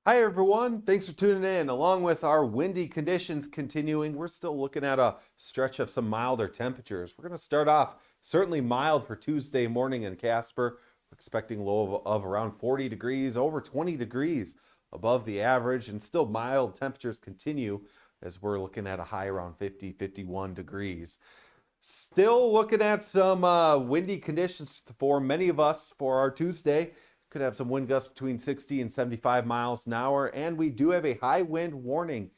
Hi everyone, thanks for tuning in. Along with our windy conditions continuing, we're still looking at a stretch of some milder temperatures. We're going to start off certainly mild for Tuesday morning in Casper. We're expecting low of around 40 degrees, over 20 degrees above the average, and still mild temperatures continue as we're looking at a high around 50, 51 degrees. Still looking at some windy conditions for many of us for our Tuesday. Could have some wind gusts between 60 and 75 miles an hour, and we do have a high wind warning.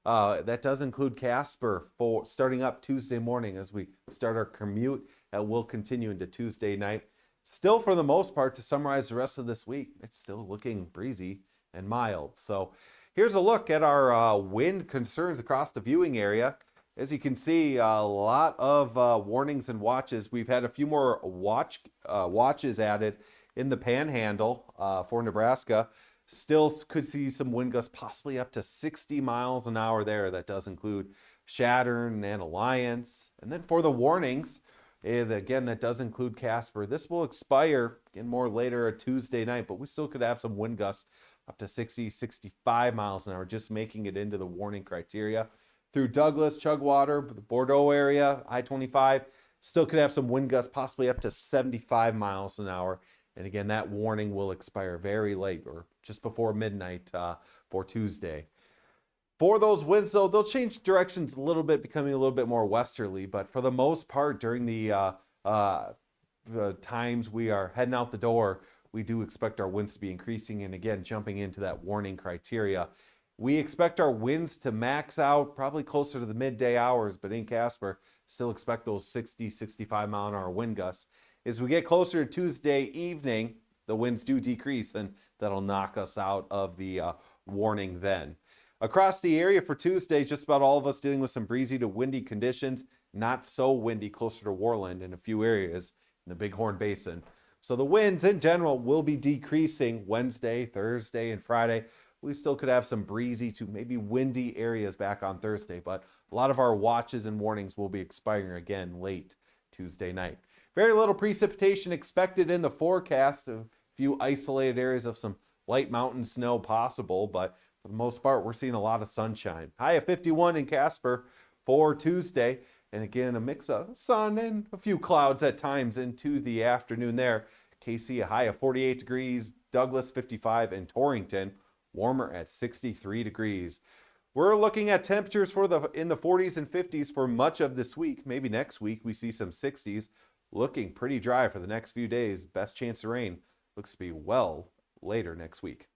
That does include Casper for starting up Tuesday morning as we start our commute. That will continue into Tuesday night. Still, for the most part, to summarize the rest of this week, it's still looking breezy and mild. So here's a look at our wind concerns across the viewing area. As you can see, a lot of warnings and watches. We've had a few more watches added in the panhandle for Nebraska. Still could see some wind gusts possibly up to 60 miles an hour there. That does include Shattern and Alliance. And then for the warnings, again, that does include Casper. This will expire again more later Tuesday night, but we still could have some wind gusts up to 60, 65 miles an hour, just making it into the warning criteria. Through Douglas, Chugwater, the Bordeaux area, I-25, still could have some wind gusts possibly up to 75 miles an hour. And again, that warning will expire very late or just before midnight for Tuesday. For those winds, though, they'll change directions a little bit, becoming a little bit more westerly. But for the most part, during the times we are heading out the door, we do expect our winds to be increasing and again, jumping into that warning criteria. We expect our winds to max out probably closer to the midday hours, but in Casper, still expect those 60, 65 mile an hour wind gusts. As we get closer to Tuesday evening, the winds do decrease, and that'll knock us out of the warning then. Across the area for Tuesday, just about all of us dealing with some breezy to windy conditions, not so windy closer to Worland in a few areas in the Bighorn Basin. So the winds in general will be decreasing Wednesday, Thursday, and Friday. We still could have some breezy to maybe windy areas back on Thursday, but a lot of our watches and warnings will be expiring again late Tuesday night. Very little precipitation expected in the forecast. A few isolated areas of some light mountain snow possible, but for the most part, we're seeing a lot of sunshine. High of 51 in Casper for Tuesday. And again, a mix of sun and a few clouds at times into the afternoon there. KC, a high of 48 degrees, Douglas 55, and Torrington warmer at 63 degrees. We're looking at temperatures in the 40s and 50s for much of this week. Maybe next week we see some 60s. Looking pretty dry for the next few days. Best chance of rain looks to be well later next week.